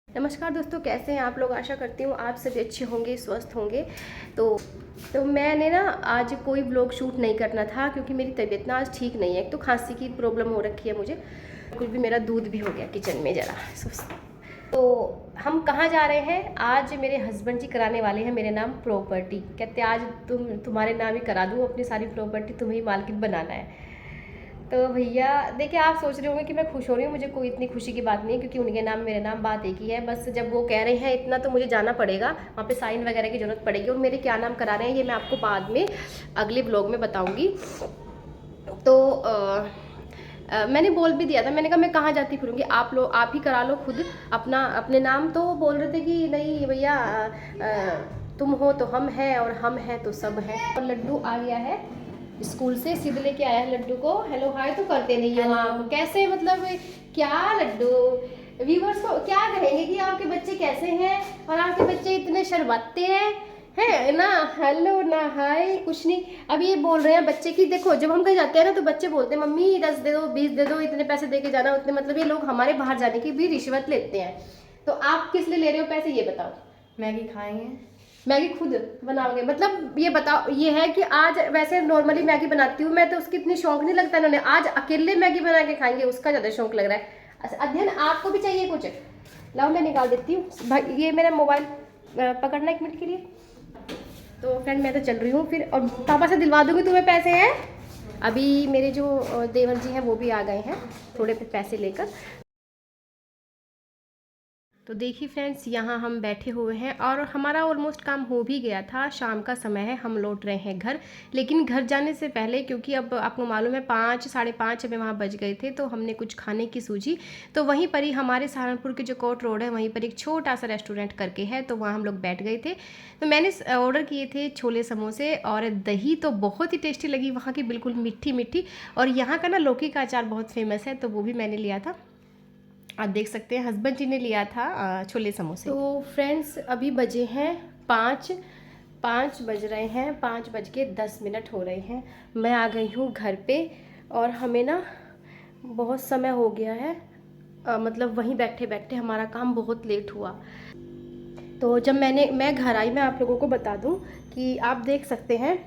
नमस्कार दोस्तों, कैसे हैं आप लोग। आशा करती हूँ आप सभी अच्छे होंगे, स्वस्थ होंगे। तो मैंने ना आज कोई व्लॉग शूट नहीं करना था क्योंकि मेरी तबीयत ना आज ठीक नहीं है। एक तो खांसी की प्रॉब्लम हो रखी है मुझे, कुछ भी मेरा दूध भी हो गया किचन में ज़रा। तो हम कहाँ जा रहे हैं आज? मेरे हस्बैंड जी कराने वाले हैं मेरे नाम प्रॉपर्टी। कहते आज तुम्हारे नाम ही करा दूँ अपनी सारी प्रॉपर्टी, तुम्हें ही मालकिन बनाना है। तो भैया देखिए, आप सोच रहे होंगे कि मैं खुश हो रही हूँ। मुझे कोई इतनी खुशी की बात नहीं है क्योंकि उनके नाम मेरे नाम बात एक ही है। बस जब वो कह रहे हैं इतना तो मुझे जाना पड़ेगा, वहाँ पे साइन वगैरह की ज़रूरत पड़ेगी। और मेरे क्या नाम करा रहे हैं ये मैं आपको बाद में अगले ब्लॉग में बताऊँगी। तो मैंने बोल भी दिया था, मैंने कहा मैं कहाँ जाती फिरूँगी, आप लोग आप ही करा लो खुद अपना अपने नाम। तो बोल रहे थे कि नहीं भैया, तुम हो तो हम हैं और हम हैं तो सब हैं। और लड्डू आ गया है स्कूल से, सिद्ध लेके आया है लड्डू को। हेलो हाय तो करते नहीं हो आप, कैसे मतलब क्या लड्डू? व्यूवर्स को क्या कहेंगे कि आपके बच्चे कैसे हैं? और आपके बच्चे इतने शर्माते हैं ना, हेलो ना हाय कुछ नहीं। अब ये बोल रहे हैं बच्चे की, देखो जब हम कहीं जाते हैं ना तो बच्चे बोलते हैं मम्मी 10 दे दो 20 दे दो, इतने पैसे दे के जाना उतने। मतलब ये लोग हमारे बाहर जाने की भी रिश्वत लेते हैं। तो आप किस लिए ले रहे हो पैसे ये बताओ। मैगी खाएंगे। मैगी खुद बनाओगे? मतलब ये बताओ, ये है कि आज वैसे नॉर्मली मैगी बनाती हूँ मैं तो उसकी इतनी शौक नहीं लगता इन्होंने, आज अकेले मैगी बना के खाएंगे उसका ज़्यादा शौक लग रहा है। अच्छा अध्ययन आपको भी चाहिए कुछ? लाओ मैं निकाल देती हूँ भाई, ये मेरा मोबाइल पकड़ना 1 मिनट के लिए। तो फ्रेंड मैं तो चल रही हूँ फिर, और पापा से दिलवा दूँगी तुम्हें पैसे हैं। अभी मेरे जो देवर जी हैं वो भी आ गए हैं थोड़े पैसे लेकर। तो देखिए फ्रेंड्स, यहाँ हम बैठे हुए हैं और हमारा ऑलमोस्ट काम हो भी गया था। शाम का समय है, हम लौट रहे हैं घर। लेकिन घर जाने से पहले, क्योंकि अब आपको मालूम है 5 साढ़े 5 हमें वहाँ बज गए थे, तो हमने कुछ खाने की सूझी। तो वहीं पर ही हमारे सहारनपुर के जो कोर्ट रोड है वहीं पर एक छोटा सा रेस्टोरेंट करके है, तो वहाँ हम लोग बैठ गए थे। तो मैंने ऑर्डर किए थे छोले समोसे, और दही तो बहुत ही टेस्टी लगी वहाँ की, बिल्कुल मीठी मीठी। और यहाँ का ना लौकी का अचार बहुत फेमस है, तो वो भी मैंने लिया था। आप देख सकते हैं हस्बैंड जी ने लिया था छोले समोसे। तो फ्रेंड्स अभी बजे हैं 5 बज रहे हैं, 5:10 हो रहे हैं। मैं आ गई हूँ घर पे और हमें ना बहुत समय हो गया है, मतलब वहीं बैठे बैठे हमारा काम बहुत लेट हुआ। तो जब मैं घर आई, मैं आप लोगों को बता दूं कि आप देख सकते हैं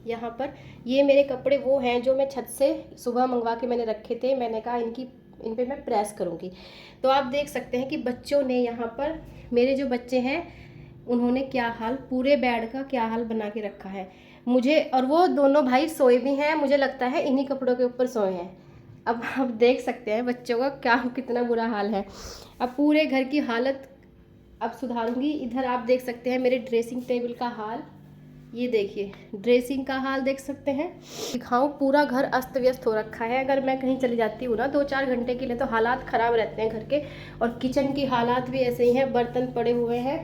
यहाँ पर ये मेरे कपड़े वो हैं जो मैं छत से सुबह मंगवा के मैंने रखे थे। मैंने कहा इन पे मैं प्रेस करूँगी। तो आप देख सकते हैं कि बच्चों ने यहाँ पर, मेरे जो बच्चे हैं उन्होंने क्या हाल, पूरे बेड का क्या हाल बना के रखा है मुझे। और वो दोनों भाई सोए भी हैं, मुझे लगता है इन्हीं कपड़ों के ऊपर सोए हैं। अब आप देख सकते हैं बच्चों का क्या कितना बुरा हाल है। अब पूरे घर की हालत अब सुधारूंगी। इधर आप देख सकते हैं मेरे ड्रेसिंग टेबल का हाल, ये देखिए ड्रेसिंग का हाल देख सकते हैं। दिखाऊं, पूरा घर अस्त व्यस्त हो रखा है। अगर मैं कहीं चली जाती हूँ ना 2-4 घंटे के लिए तो हालात ख़राब रहते हैं घर के। और किचन की हालात भी ऐसे ही हैं, बर्तन पड़े हुए हैं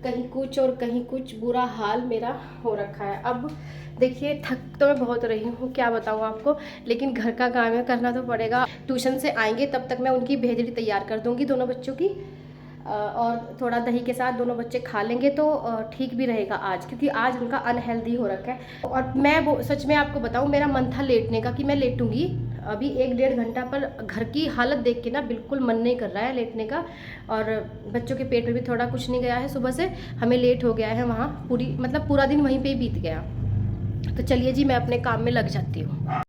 कहीं कुछ और कहीं कुछ, बुरा हाल मेरा हो रखा है। अब देखिए थक तो मैं बहुत रही हूँ, क्या बताऊँ आपको, लेकिन घर का काम है, करना तो पड़ेगा। ट्यूशन से आएंगे तब तक मैं उनकी भेजड़ी तैयार कर दूँगी दोनों बच्चों की, और थोड़ा दही के साथ दोनों बच्चे खा लेंगे तो ठीक भी रहेगा आज, क्योंकि आज उनका अनहेल्दी हो रखा है। और मैं वो सच में आपको बताऊं, मेरा मन था लेटने का कि मैं लेटूंगी अभी 1-1.5 घंटा, पर घर की हालत देख के ना बिल्कुल मन नहीं कर रहा है लेटने का। और बच्चों के पेट में भी थोड़ा कुछ नहीं गया है, सुबह से हमें लेट हो गया है वहाँ, पूरा दिन वहीं पर ही बीत गया। तो चलिए जी मैं अपने काम में लग जाती हूँ।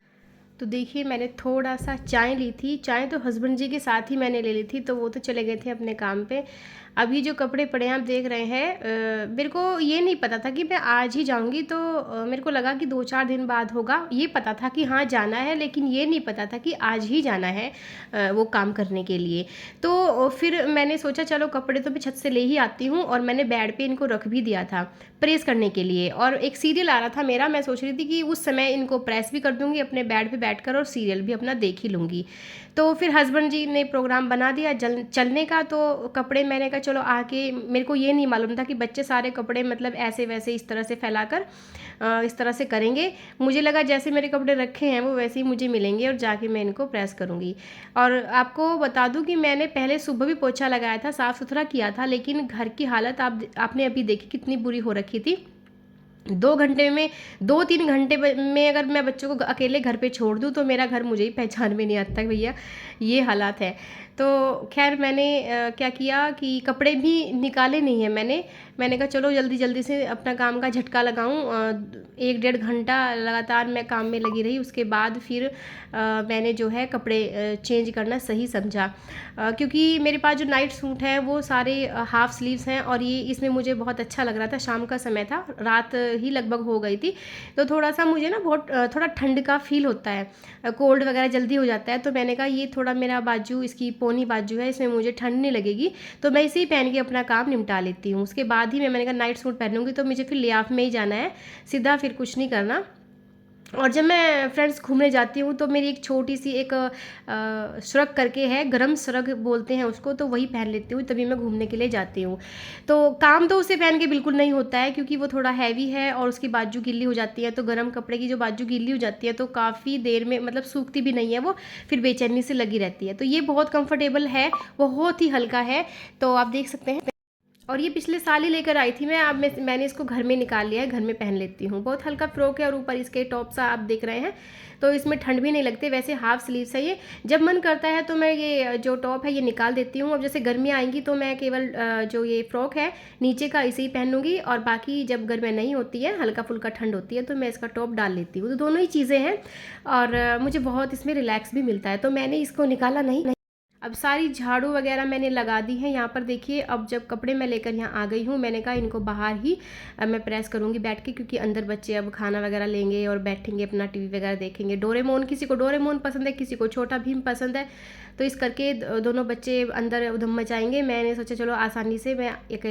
तो देखिए मैंने थोड़ा सा चाय ली थी, चाय तो हस्बैंड जी के साथ ही मैंने ले ली थी, तो वो तो चले गए थे अपने काम पे। अभी जो कपड़े पड़े हैं आप देख रहे हैं, मेरे को ये नहीं पता था कि मैं आज ही जाऊंगी, तो मेरे को लगा कि 2-4 दिन बाद होगा। ये पता था कि हाँ जाना है, लेकिन ये नहीं पता था कि आज ही जाना है वो काम करने के लिए। तो फिर मैंने सोचा चलो कपड़े तो मैं छत से ले ही आती हूँ, और मैंने बेड पे इनको रख भी दिया था प्रेस करने के लिए। और एक सीरियल आ रहा था मेरा, मैं सोच रही थी कि उस समय इनको प्रेस भी कर दूंगी अपने बेड पे बैठकर, और सीरियल भी अपना देख ही लूँगी। तो फिर हस्बैंड जी ने प्रोग्राम बना दिया चलने का, तो कपड़े मैंने कहा चलो आके, मेरे को ये नहीं मालूम था कि बच्चे सारे कपड़े मतलब ऐसे वैसे इस तरह से फैलाकर इस तरह से करेंगे। मुझे लगा जैसे मेरे कपड़े रखे हैं वो वैसे ही मुझे मिलेंगे और जाके मैं इनको प्रेस करूँगी। और आपको बता दूं कि मैंने पहले सुबह भी पोछा लगाया था, साफ़ सुथरा किया था, लेकिन घर की हालत आपने अभी देखी कितनी बुरी हो रखी थी। 2 घंटे में, 2-3 घंटे में अगर मैं बच्चों को अकेले घर पे छोड़ दूँ तो मेरा घर मुझे ही पहचान में नहीं आता भैया, ये हालात है। तो खैर मैंने क्या किया कि कपड़े भी निकाले नहीं हैं मैंने कहा चलो जल्दी जल्दी से अपना काम का झटका लगाऊं। 1 डेढ़ घंटा लगातार मैं काम में लगी रही, उसके बाद फिर मैंने जो है कपड़े चेंज करना सही समझा। क्योंकि मेरे पास जो नाइट सूट हैं वो सारे हाफ़ स्लीव्स हैं और ये इसमें मुझे बहुत अच्छा लग रहा था। शाम का समय था, रात ही लगभग हो गई थी, तो थोड़ा सा मुझे ना बहुत थोड़ा ठंड का फील होता है, कोल्ड वगैरह जल्दी हो जाता है। तो मैंने कहा ये थोड़ा मेरा बाजू, इसकी पोनी बाजू है, इसमें मुझे ठंड नहीं लगेगी, तो मैं इसे ही पहन के अपना काम निपटा लेती हूँ। उसके बाद ही मैंने कहा नाइट सूट पहनूंगी तो मुझे फिर लियाफ में ही जाना है, सीधा फिर कुछ नहीं करना। और जब मैं फ्रेंड्स घूमने जाती हूँ तो मेरी एक छोटी सी एक श्रग करके है, गरम श्रग बोलते हैं उसको, तो वही पहन लेती हूँ तभी मैं घूमने के लिए जाती हूँ। तो काम तो उसे पहन के बिल्कुल नहीं होता है क्योंकि वो थोड़ा हैवी है और उसकी बाजू गीली हो जाती है। तो गर्म कपड़े की जो बाजू गीली हो जाती है तो काफ़ी देर में मतलब सूखती भी नहीं है वो, फिर बेचैनी से लगी रहती है। तो ये बहुत कंफर्टेबल है, बहुत ही हल्का है, तो आप देख सकते हैं। और ये पिछले साल ही लेकर आई थी मैं, अब मैंने इसको घर में निकाल लिया है, घर में पहन लेती हूँ। बहुत हल्का फ्रॉक है और ऊपर इसके टॉप सा आप देख रहे हैं, तो इसमें ठंड भी नहीं लगती। वैसे हाफ स्लीव्स है ये, जब मन करता है तो मैं ये जो टॉप है ये निकाल देती हूँ। अब जैसे गर्मी आएंगी तो मैं केवल जो ये फ्रॉक है नीचे का इसे ही पहन लूँगी, और बाकी जब गर्मी नहीं होती है, हल्का फुल्का ठंड होती है, तो मैं इसका टॉप डाल लेती हूँ। तो दोनों ही चीज़ें हैं और मुझे बहुत इसमें रिलैक्स भी मिलता है, तो मैंने इसको निकाला नहीं। अब सारी झाड़ू वगैरह मैंने लगा दी है यहाँ पर देखिए। अब जब कपड़े मैं लेकर यहाँ आ गई हूँ, मैंने कहा इनको बाहर ही मैं प्रेस करूँगी बैठ के, क्योंकि अंदर बच्चे अब खाना वगैरह लेंगे और बैठेंगे अपना टीवी वगैरह देखेंगे। डोरेमोन, किसी को डोरेमोन पसंद है, किसी को छोटा भीम पसंद है, तो इस करके दोनों बच्चे अंदर उधम मचाएंगे। मैंने सोचा चलो आसानी से मैं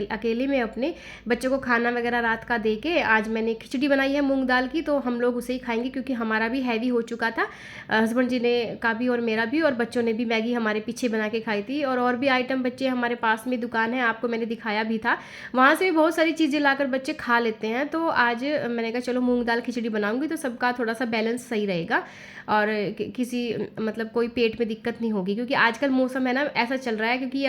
अकेले में अपने बच्चों को खाना वगैरह रात का दे के, आज मैंने खिचड़ी बनाई है मूंग दाल की, तो हम लोग उसे ही खाएंगे क्योंकि हमारा भी हैवी हो चुका था, हस्बैंड जी ने का भी और मेरा भी, और बच्चों ने भी मैगी हमारे पीछे बना के खाई थी। और भी आइटम बच्चे, हमारे पास में दुकान है, आपको मैंने दिखाया भी था, वहाँ से भी बहुत सारी चीज़ें लाकर बच्चे खा लेते हैं। तो आज मैंने कहा चलो मूंग दाल खिचड़ी बनाऊंगी तो सबका थोड़ा सा बैलेंस सही रहेगा और किसी मतलब कोई पेट में दिक्कत नहीं होगी। क्योंकि आजकल मौसम है ना ऐसा चल रहा है, क्योंकि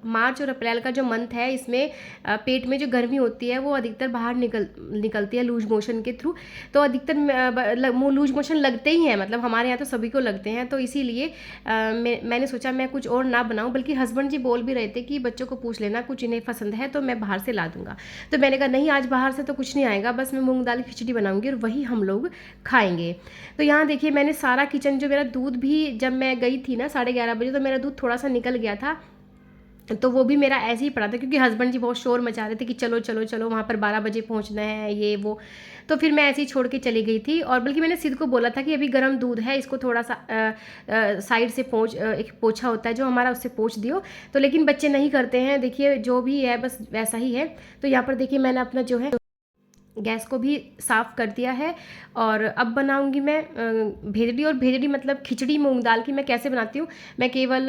मार्च और अप्रैल का जो मंथ है, इसमें पेट में जो गर्मी होती है वो अधिकतर बाहर निकलती है लूज मोशन के थ्रू। तो अधिकतर लूज मोशन लगते ही हैं, मतलब हमारे यहाँ तो सभी को लगते हैं। तो इसीलिए मैंने सोचा मैं कुछ और ना बनाऊं, बल्कि हस्बैंड जी बोल भी रहे थे कि बच्चों को पूछ लेना कुछ इन्हें पसंद है तो मैं बाहर से ला दूंगा। तो मैंने कहा नहीं, आज बाहर से तो कुछ नहीं आएगा, बस मैं मूंग दाल की खिचड़ी बनाऊंगी और वही हम लोग खाएंगे। तो यहाँ देखिए मैंने सारा किचन, जो मेरा दूध भी जब मैं गई थी ना 11:30 बजे, तो मेरा दूध थोड़ा सा निकल गया था, तो वो भी मेरा ऐसे ही पड़ा था, क्योंकि हस्बैंड जी बहुत शोर मचा रहे थे कि चलो चलो चलो वहाँ पर 12 बजे पहुँचना है ये वो। तो फिर मैं ऐसे ही छोड़ के चली गई थी, और बल्कि मैंने सिद्ध को बोला था कि अभी गर्म दूध है, इसको थोड़ा सा साइड से एक पोछा होता है जो हमारा, उससे पोछ दियो। तो लेकिन बच्चे नहीं करते हैं, देखिए जो भी है बस वैसा ही है। तो यहाँ पर देखिए मैंने अपना जो है गैस को भी साफ़ कर दिया है, और अब बनाऊंगी मैं भेजड़ी। और भेजड़ी मतलब खिचड़ी मूंग दाल की मैं कैसे बनाती हूँ, मैं केवल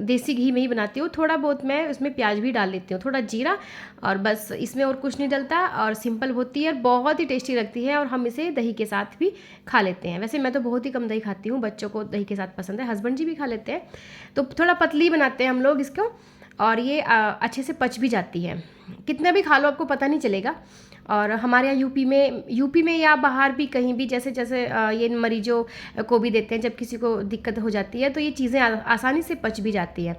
देसी घी में ही बनाती हूँ। थोड़ा बहुत मैं उसमें प्याज भी डाल लेती हूँ, थोड़ा जीरा, और बस इसमें और कुछ नहीं डलता, और सिंपल होती है और बहुत ही टेस्टी लगती है। और हम इसे दही के साथ भी खा लेते हैं। वैसे मैं तो बहुत ही कम दही खाती हूँ, बच्चों को दही के साथ पसंद है, हस्बैंड जी भी खा लेते हैं। तो थोड़ा पतली बनाते हैं हम लोग इसको, और ये अच्छे से पच भी जाती है, कितना भी खा लो आपको पता नहीं चलेगा। और हमारे यहाँ यूपी में या बाहर भी कहीं भी जैसे जैसे ये मरीजों को भी देते हैं, जब किसी को दिक्कत हो जाती है तो ये चीज़ें आसानी से पच भी जाती है।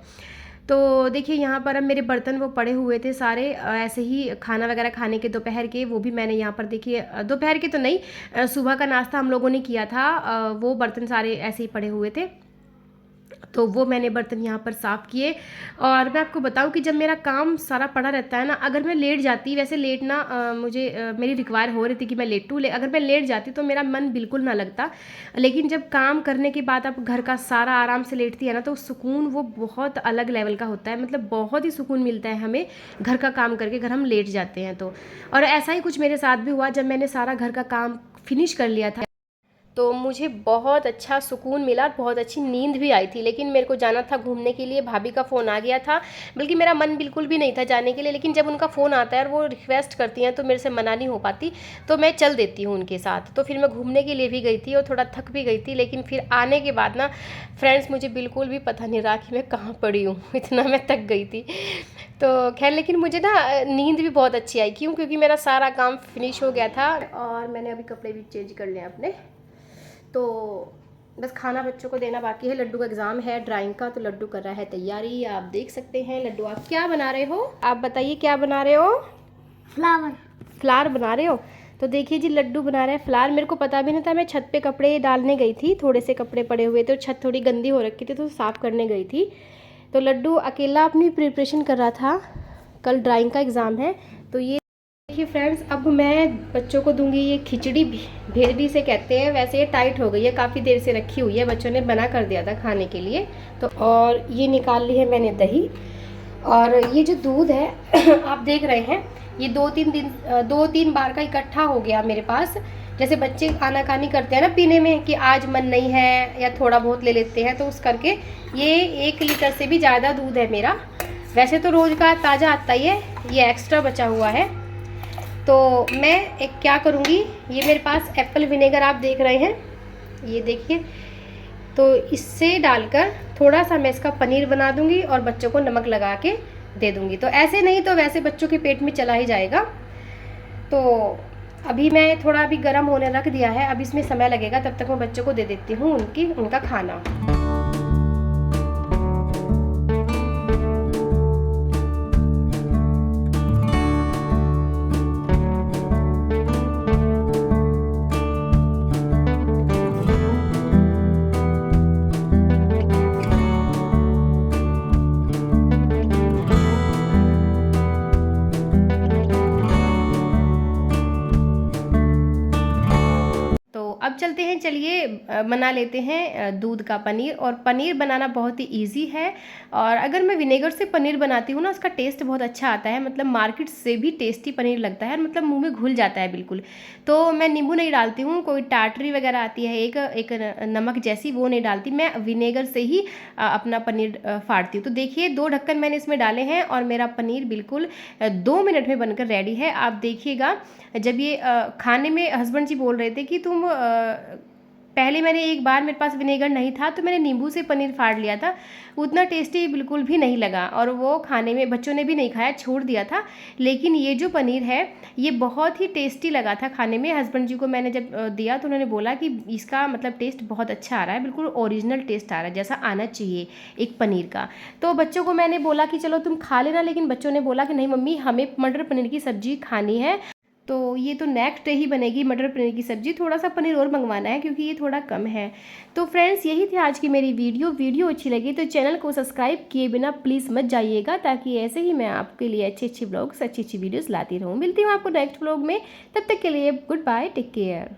तो देखिए यहाँ पर अब मेरे बर्तन वो पड़े हुए थे सारे, ऐसे ही खाना वगैरह खाने के दोपहर के, वो भी मैंने यहाँ पर देखिए, दोपहर के तो नहीं, सुबह का नाश्ता हम लोगों ने किया था, वो बर्तन सारे ऐसे ही पड़े हुए थे, तो वो मैंने बर्तन यहाँ पर साफ़ किए। और मैं आपको बताऊँ कि जब मेरा काम सारा पड़ा रहता है ना, अगर मैं लेट जाती, वैसे लेटना मेरी रिक्वायर हो रही थी कि मैं लेटूँ, अगर मैं लेट जाती तो मेरा मन बिल्कुल ना लगता। लेकिन जब काम करने के बाद आप घर का सारा आराम से लेटती है ना, तो सुकून वो बहुत अलग लेवल का होता है, मतलब बहुत ही सुकून मिलता है हमें घर का काम करके, अगर हम लेट जाते हैं तो। और ऐसा ही कुछ मेरे साथ भी हुआ, जब मैंने सारा घर का काम फिनिश कर लिया था तो मुझे बहुत अच्छा सुकून मिला, बहुत अच्छी नींद भी आई थी। लेकिन मेरे को जाना था घूमने के लिए, भाभी का फ़ोन आ गया था, बल्कि मेरा मन बिल्कुल भी नहीं था जाने के लिए, लेकिन जब उनका फ़ोन आता है और वो रिक्वेस्ट करती हैं तो मेरे से मना नहीं हो पाती, तो मैं चल देती हूँ उनके साथ। तो फिर मैं घूमने के लिए भी गई थी और थोड़ा थक भी गई थी, लेकिन फिर आने के बाद ना फ्रेंड्स मुझे बिल्कुल भी पता नहीं रहा कि मैं कहाँ पड़ी हूँ, इतना मैं थक गई थी। तो खैर, लेकिन मुझे ना नींद भी बहुत अच्छी आई, क्यों, क्योंकि मेरा सारा काम फिनिश हो गया था। और मैंने अभी कपड़े भी चेंज कर लिए अपने, तो बस खाना बच्चों को देना बाकी है। लड्डू का एग्ज़ाम है ड्राइंग का, तो लड्डू कर रहा है तैयारी। आप देख सकते हैं। लड्डू आप क्या बना रहे हो? आप बताइए क्या बना रहे हो? फ्लावर बना रहे हो? तो देखिए जी, लड्डू बना रहे हैं फ्लावर। मेरे को पता भी नहीं था, मैं छत पे कपड़े डालने गई थी, थोड़े से कपड़े पड़े हुए थे, छत थोड़ी गंदी हो रखी थी तो साफ़ करने गई थी। तो लड्डू अकेला अपनी प्रिपरेशन कर रहा था, कल ड्राइंग का एग्ज़ाम है। तो ये देखिए फ्रेंड्स, अब मैं बच्चों को दूंगी ये खिचड़ी, भेरडी से कहते हैं। वैसे ये टाइट हो गई है, काफ़ी देर से रखी हुई है, बच्चों ने बना कर दिया था खाने के लिए। तो और ये निकाल ली है मैंने दही, और ये जो दूध है आप देख रहे हैं, ये 2-3 बार का इकट्ठा हो गया मेरे पास। जैसे बच्चे आनाकानी करते हैं ना पीने में कि आज मन नहीं है या थोड़ा बहुत ले लेते हैं, तो उस करके ये 1 लीटर से भी ज़्यादा दूध है मेरा। वैसे तो रोज़ का ताज़ा आता ही है, ये एक्स्ट्रा बचा हुआ है। तो मैं एक क्या करूँगी, ये मेरे पास एप्पल विनेगर आप देख रहे हैं, ये देखिए, तो इससे डालकर थोड़ा सा मैं इसका पनीर बना दूँगी और बच्चों को नमक लगा के दे दूँगी। तो ऐसे नहीं तो वैसे बच्चों के पेट में चला ही जाएगा। तो अभी मैं थोड़ा अभी गर्म होने रख दिया है, अब इसमें समय लगेगा, तब तक मैं बच्चों को दे देती हूँ उनका खाना। अब चलते हैं, चलिए बना लेते हैं दूध का पनीर। और पनीर बनाना बहुत ही इजी है, और अगर मैं विनेगर से पनीर बनाती हूँ ना, उसका टेस्ट बहुत अच्छा आता है, मतलब मार्केट से भी टेस्टी पनीर लगता है, मतलब मुंह में घुल जाता है बिल्कुल। तो मैं नींबू नहीं डालती हूँ, कोई टाटरी वगैरह आती है एक नमक जैसी, वो नहीं डालती, मैं विनेगर से ही अपना पनीर फाड़ती हूँ। तो देखिए 2 ढक्कन मैंने इसमें डाले हैं और मेरा पनीर बिल्कुल 2 मिनट में बनकर रेडी है। आप देखिएगा, जब ये खाने में हस्बैंड जी बोल रहे थे कि तुम पहले मैंने एक बार, मेरे पास विनेगर नहीं था तो मैंने नींबू से पनीर फाड़ लिया था, उतना टेस्टी बिल्कुल भी नहीं लगा, और वो खाने में बच्चों ने भी नहीं खाया, छोड़ दिया था। लेकिन ये जो पनीर है ये बहुत ही टेस्टी लगा था खाने में। हस्बैंड जी को मैंने जब दिया तो उन्होंने बोला कि इसका मतलब टेस्ट बहुत अच्छा आ रहा है, बिल्कुल ओरिजिनल टेस्ट आ रहा है जैसा आना चाहिए एक पनीर का। तो बच्चों को मैंने बोला कि चलो तुम खा लेना, लेकिन बच्चों ने बोला कि नहीं मम्मी, हमें मटर पनीर की सब्ज़ी खानी है। तो ये तो नेक्स्ट डे ही बनेगी मटर पनीर की सब्ज़ी, थोड़ा सा पनीर और मंगवाना है क्योंकि ये थोड़ा कम है। तो फ्रेंड्स, यही थी आज की मेरी वीडियो अच्छी लगी तो चैनल को सब्सक्राइब किए बिना प्लीज़ मत जाइएगा, ताकि ऐसे ही मैं आपके लिए अच्छी ब्लॉग्स, अच्छी वीडियोज़ लाती रहूँ। मिलती हूँ आपको नेक्स्ट ब्लॉग में, तब तक के लिए गुड बाय, टेक केयर।